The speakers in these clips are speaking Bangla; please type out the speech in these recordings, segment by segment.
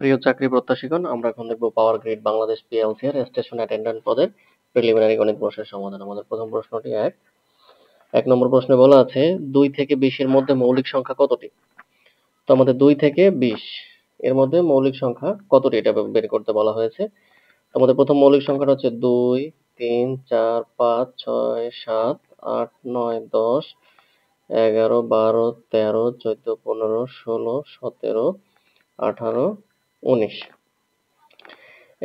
প্রিয় চাকরি প্রত্যাশীগণ, আমরা এখন দেখব পাওয়ার গ্রিড বাংলাদেশ পিএলসি এর স্টেশন অ্যাটেন্ডেন্ট পদের প্রিলিমিনারি গণিত প্রশ্নের সমাধান। আমাদের প্রথম প্রশ্নটি এক নম্বর প্রশ্নে বলা আছে 2 থেকে 20 এর মধ্যে মৌলিক সংখ্যা কতটি? তো আমাদের 2 থেকে 20 এর মধ্যে মৌলিক সংখ্যা কতটি এটা বের করতে বলা হয়েছে। তো আমাদের প্রথম মৌলিক সংখ্যাটা হচ্ছে 2, 3, 4, 5, 6, 7, 8, 9, 10, 11, 12, 13, 14, 15, 16, 17, 18, 19।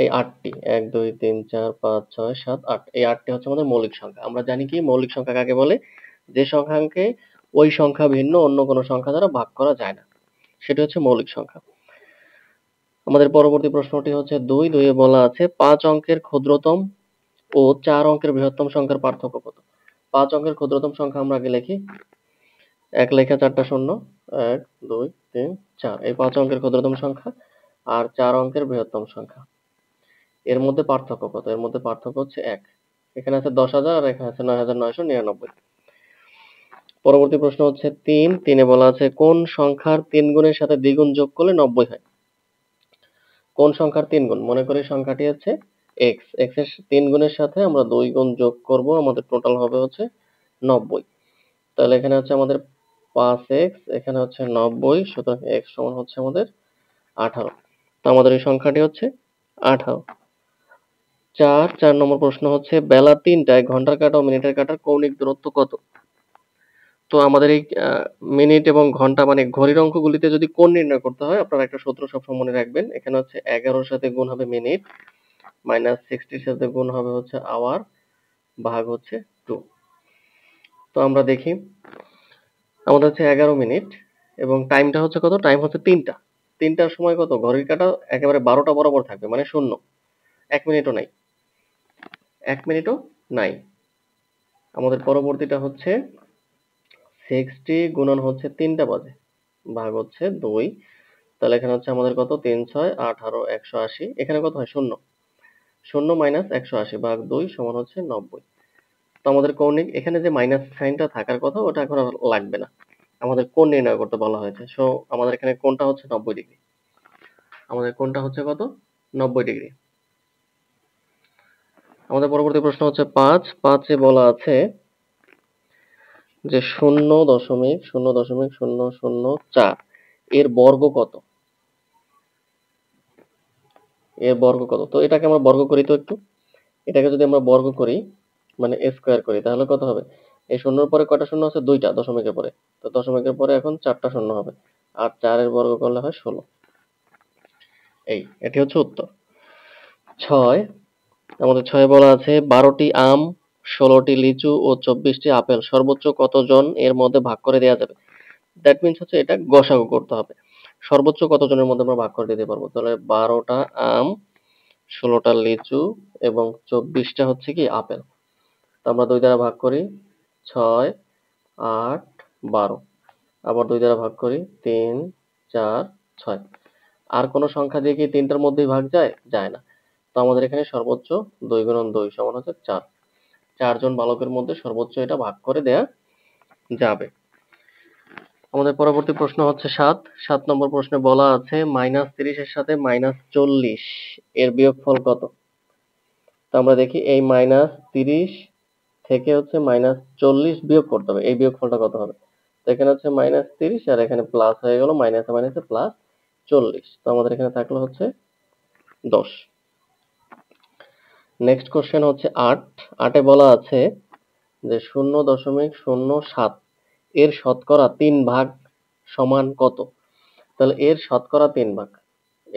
এই 8টি 1, 2, 3, 4, 5, 6, 7, 8 এই 8টি হচ্ছে আমাদের মৌলিক সংখ্যা। আমরা জানি কি মৌলিক সংখ্যা কাকে বলে? যে সংখ্যাকে ওই সংখ্যা ভিন্ন অন্য কোনো সংখ্যা দ্বারা ভাগ করা যায় না, সেটা হচ্ছে মৌলিক সংখ্যা। আমাদের পরবর্তী প্রশ্নটি হচ্ছে 2 এ বলা আছে 5 অঙ্কের ক্ষুদ্রতম ও 4 অঙ্কের বৃহত্তম সংখ্যার পার্থক্য কত? 5 অঙ্কের ক্ষুদ্রতম সংখ্যা আমরা আগে লিখি। 1 লেখা 4টা শূন্য, 1, 2, 3, 4 এই 5 অঙ্কের ক্ষুদ্রতম সংখ্যা আর 4 অঙ্কের বৃহত্তম সংখ্যা। এর মধ্যে পার্থক্য কত? এর মধ্যে পার্থক্য হচ্ছে 1। এখানে আছে 10,000 আর এখানে আছে 9,999। পরবর্তী প্রশ্ন হচ্ছে 3 এ বলা আছে কোন সংখ্যার 3 গুণের সাথে দ্বিগুণ যোগ করলে 90 হয়? কোন সংখ্যার 3 গুণ? মনে করি সংখ্যাটি হচ্ছে x, x এর 3 গুণের সাথে আমরা 2 গুণ যোগ করব, আমাদের টোটাল হবে হচ্ছে 90। তাহলে এখানে হচ্ছে আমাদের 5x, এখানে হচ্ছে 90, সুতরাং x সমান হচ্ছে আমাদের 18। তো আমাদের এই সংখ্যাটি হচ্ছে 18। 4 নম্বর প্রশ্ন হচ্ছে বেলা 3টায় ঘন্টার কাঁটা ও মিনিটের কাঁটার কৌণিক দূরত্ব কত? তো আমাদের এই মিনিট এবং ঘন্টা মানে ঘড়ির অঙ্কগুলিতে যদি কোণ নির্ণয় করতে হয়, আপনারা একটা সূত্র সবসময় মনে রাখবেন। এখানে হচ্ছে 11-র সাথে গুণ হবে মিনিট, মাইনাস 60-র সাথে গুণ হবে হচ্ছে আওয়ার, ভাগ হচ্ছে 2। তো আমরা দেখি আমাদের হচ্ছে 11 মিনিট এবং টাইমটা হচ্ছে কত? টাইম হচ্ছে 3টা। 3টার সময় কত? ঘড়ির কাঁটা একেবারে 12টা বরাবর থাকবে, মানে শূন্য। 1 মিনিটও নাই। 1 মিনিটও নাই। আমাদের পরবর্তীটা হচ্ছে 60 গুণন হচ্ছে 3টা বাজে, ভাগ হচ্ছে 2। তাহলে এখানে হচ্ছে আমাদের কত? 3, 6, 18, 180। এখানে কত হয়? শূন্য। শূন্য মাইনাস 180 ভাগ 2 সমান হচ্ছে 90। তো আমাদের কৌণিক এখানে যে মাইনাস সাইনটা থাকার কথা ওটা এখন আর লাগবে না। আমাদের কোণ নির্ণয় করতে বলা হয়েছে। সো আমাদের এখানে কোণটা হচ্ছে 90 ডিগ্রি। আমাদের কোণটা হচ্ছে কত? 90 ডিগ্রি। আমাদের পরবর্তী প্রশ্ন হচ্ছে 5 এ বলা আছে যে 0.0.004 এর বর্গ কত? এর বর্গ কত? তো এটাকে আমরা বর্গ করি তো একটু। এটাকে যদি আমরা বর্গ করি মানে স্কয়ার করি তাহলে কত হবে? এই শূন্যর পরে কয়টা শূন্য আছে? 2টা দশমিকের পরে। তো দশমিকের পরে এখন 4টা শূন্য হবে। আর 4 এর বর্গ করলে হয় 16। এটি হচ্ছে উত্তর। 6 আমাদের 6 বলা আছে 12টি আম, 16টি লিচু ও 24টি আপেল সর্বোচ্চ কতজন এর মধ্যে ভাগ করে দেওয়া যাবে? দ্যাট মিন্স হচ্ছে এটা গসাগু করতে হবে। সর্বোচ্চ কতজনের মধ্যে আমরা ভাগ করে দিতে পারবো? তাহলে 12টা আম, 16টা লিচু এবং 24টা হচ্ছে কি আপেল। তো আমরা 2 দ্বারা ভাগ করি, 6, 8, 12। আবার 2 দ্বারা ভাগ করি, 3, 4, 6। আর কোনো সংখ্যা দিয়ে কি 3টার মধ্যেই ভাগ যায়? যায় না। তো আমাদের এখানে সর্বোচ্চ 2 গুণন 2 সমান হচ্ছে 4। 4 জন বালকের মধ্যে সর্বোচ্চ এটা ভাগ করে দেয়া যাবে। আমাদের পরবর্তী প্রশ্ন হচ্ছে 7 নম্বর প্রশ্নে বলা আছে -30 এর সাথে -40 এর বিয়োগফল কত? তো আমরা দেখি এই -30 থেকে হচ্ছে -40 বিয়োগ করতে হবে। এই বিয়োগফলটা কত হবে? তো এখানে হচ্ছে -30 আর এখানে প্লাস হয়ে গেল, মাইনাসে মাইনাসে প্লাস 40। তো আমাদের এখানে থাকলো হচ্ছে 10। নেক্সট কোশ্চেন হচ্ছে 8 এ বলা আছে যে 0.07 এর শতকরা 3 ভাগ সমান কত? তাহলে এর শতকরা 3 ভাগ,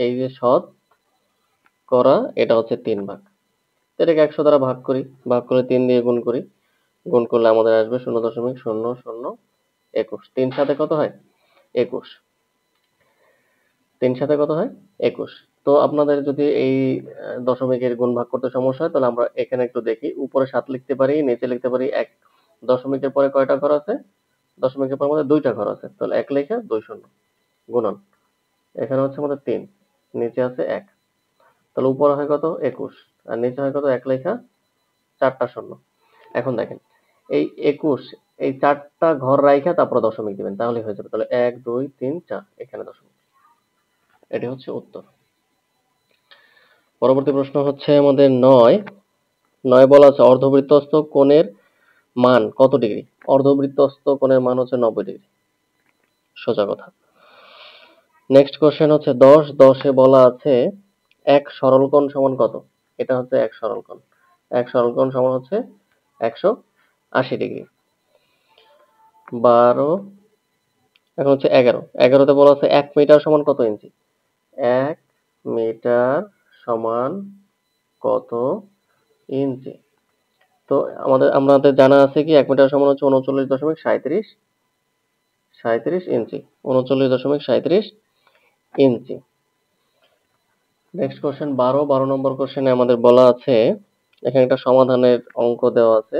এই যে শতকরা এটা হচ্ছে 3 ভাগ। তো এটাকে 100 দ্বারা ভাগ করি, ভাগ করে 3 দিয়ে গুণ করি, গুণ করলে আমাদের আসবে 0.0021। 3 সাথে কত হয়? 21। 3 সাথে কত হয়? 21। তো আপনাদের যদি এই দশমিকের গুণ ভাগ করতে সমস্যা হয় তাহলে আমরা এখানে একটু দেখি। উপরে 7 লিখতে পারি, নিচে লিখতে পারি 1। দশমিকের পরে কয়টা ঘর আছে? দশমিকের পরে আমাদের 2টা ঘর আছে। তাহলে 1 লিখে 2 শূন্য গুণন। এখানে হচ্ছে আমাদের 3, নিচে আছে 1। তাহলে উপরে হয় কত? 21 আর নিচে হয় কত? 1 লেখা 4টা শূন্য। এখন দেখেন এই 21 এই 4টা ঘর রাইখা তারপরে দশমিক দিবেন, তাহলেই হয়ে যাবে। তাহলে 1, 2, 3, 4 এখানে দশমিক। এটি হচ্ছে উত্তর। পরবর্তী প্রশ্ন হচ্ছে আমাদের 9 বলা আছে অর্ধবৃত্তস্থ কোণের মান কত ডিগ্রি? অর্ধবৃত্তস্থ কোণের মান হচ্ছে 90 ডিগ্রি, সোজা কথা। নেক্সট কোশ্চেন হচ্ছে 10 বলা আছে এক সরলকোণ সমান কত? এটা হচ্ছে এক সরলকোণ। এক সরলকোণ সমান হচ্ছে 180 ডিগ্রি। 12 এখন হচ্ছে 11তে বলা আছে 1 মিটার সমান কত ইঞ্চি? 1 মিটার সমান কত ইঞ্চি? তো আমাদের জানা আছে কি 1 মিটার সমান হচ্ছে 39.37 ইঞ্চি। 39.37 ইঞ্চি। নেক্সট কোশ্চেন 12 নম্বর কোশ্চেনে আমাদের বলা আছে, এখানে একটা সমাধানের অঙ্ক দেওয়া আছে,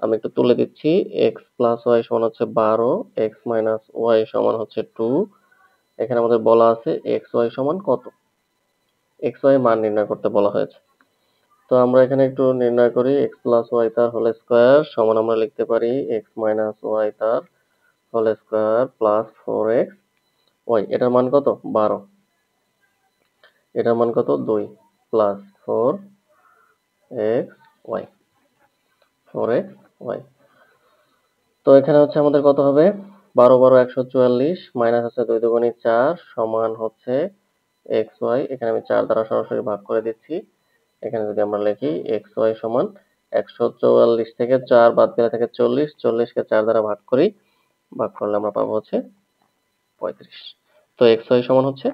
আমি একটু তুলে দিচ্ছি। x প্লাস ওয়াই সমান হচ্ছে 12, x মাইনাস ওয়াই সমান হচ্ছে 2। এখানে আমাদের বলা আছে এক্স ওয়াই সমান কত? এক্স ওয়াই মান নির্ণয় করতে বলা হয়েছে। তো আমরা এখানে একটু নির্ণয় করি। এক্স প্লাস ওয়াই তার হোল স্কোয়ার সমান আমরা লিখতে পারি এক্স মাইনাস ওয়াই তার whole square plus 4x y. এটার মান কত? 12। এটার মান কত? 2 plus 4x Y. 4x Y. তো এখানে হচ্ছে আমাদের কত হবে? 12 12 144 মাইনাস আছে 2 দুগুণে 4 সমান হচ্ছে এক্স ওয়াই। এখানে আমি 4 দ্বারা সরাসরি ভাগ করে দিচ্ছি। এখানে যদি আমরা লিখি এক্স ওয়াই সমান 144 থেকে 4 বাদ গেলে থাকে 40, 40 কে 4 দ্বারা ভাগ করি, ভাগ করলে আমরা পাবো হচ্ছে 35। তো এক্স ওয়াই সমান হচ্ছে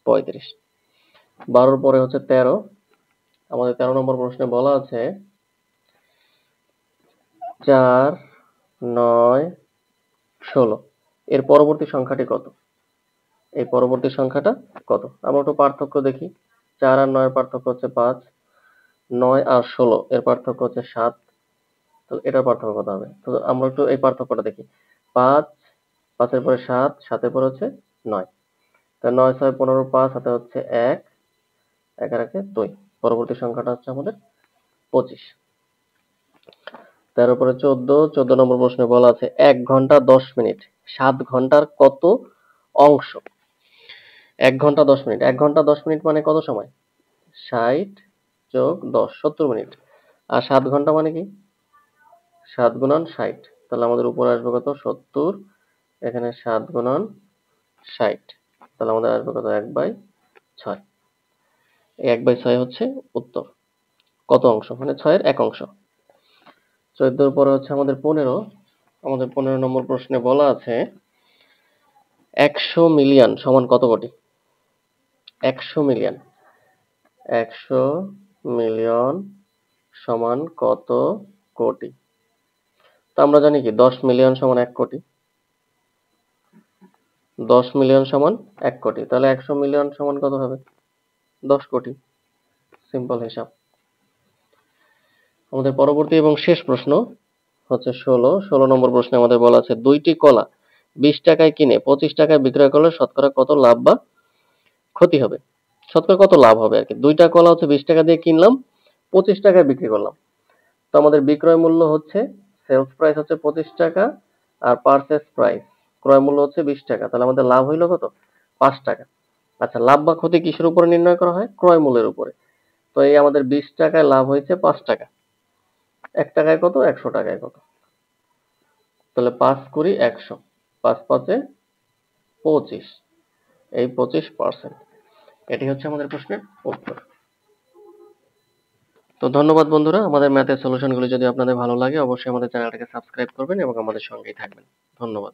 35। 12 পরে হচ্ছে 13। আমাদের 13 নম্বর প্রশ্নে বলা আছে 4 9 16 এর পরবর্তী সংখ্যাটি কত? এই পরবর্তী সংখ্যাটা কত? আমরা একটু পার্থক্য দেখি। 4 আর 9 এর পার্থক্য হচ্ছে 5, 9 আর 16 এর পার্থক্য হচ্ছে 7। তো এটার পার্থক্য কত হবে? তো আমরা একটু এই পার্থক্যটা দেখি। 5, 5 এর পরে 7, 7 এর পরে হচ্ছে 9। তো 9 6 15 5 হাতে হচ্ছে 1, 1 আর 1 2। পরবর্তী সংখ্যাটা হচ্ছে আমাদের 25। 13 পরে 14, 14 নম্বর প্রশ্নে বলা আছে 1 ঘন্টা 10 মিনিট 7 ঘন্টার কত অংশ? 1 ঘন্টা 10 মিনিট, 1 ঘন্টা 10 মিনিট মানে কত সময়? 60 যোগ 10 70 মিনিট। আর 7 ঘন্টা মানে কি? 7 গুণন 60। তাহলে আমাদের উপরে আসবে কত? 70। এখানে 7 গুণন 60। তাহলে আমাদের আসবে কত? 1/6। এই 1/6 হচ্ছে উত্তর। কত অংশ? মানে 6 এর 1 অংশ। 14 পরে হচ্ছে আমাদের 15। আমাদের 15 নম্বর প্রশ্নে বলা আছে 100 মিলিয়ন সমান কত কোটি? 100 মিলিয়ন। 100 মিলিয়ন সমান কত কোটি? তো আমরা জানি কি 10 মিলিয়ন সমান 1 কোটি। 10 মিলিয়ন সমান 1 কোটি। তাহলে 100 মিলিয়ন সমান কত হবে? 10 কোটি। সিম্পল হিসাব। আমাদের পরবর্তী এবং শেষ প্রশ্ন হচ্ছে 16 নম্বর প্রশ্নে আমাদের বলা আছে 2টি কলা 20 টাকায় কিনে 25 টাকায় বিক্রয় করলে শতকরা কত লাভ বা ক্ষতি হবে? শতকরা কত লাভ হবে আর কি। 2টা কলা হচ্ছে 20 টাকা দিয়ে কিনলাম, 25 টাকায় বিক্রি করলাম। তো আমাদের বিক্রয় মূল্য হচ্ছে, সেলস প্রাইস হচ্ছে 25 টাকা আর পারচেজ প্রাইস ক্রয় মূল্য হচ্ছে 20 টাকা। তাহলে আমাদের লাভ হইলো কত? 5 টাকা। আচ্ছা, লাভ বা ক্ষতি কিসের উপরে নির্ণয় করা হয়? ক্রয় মূল্যের উপরে। তো এই আমাদের 20 টাকায় লাভ হয়েছে 5 টাকা। 1 টাকায় কত? 100 টাকায় কত? তাহলে 5 কুড়ি 100, 5 5-এ 25, এই 25%। এটি হচ্ছে আমাদের প্রশ্নের উত্তর। তো ধন্যবাদ বন্ধুরা। আমাদের ম্যাথের সলিউশনগুলো যদি আপনাদের ভালো লাগে অবশ্যই আমাদের চ্যানেলটাকে সাবস্ক্রাইব করবেন এবং আমাদের সঙ্গেই থাকবেন। ধন্যবাদ।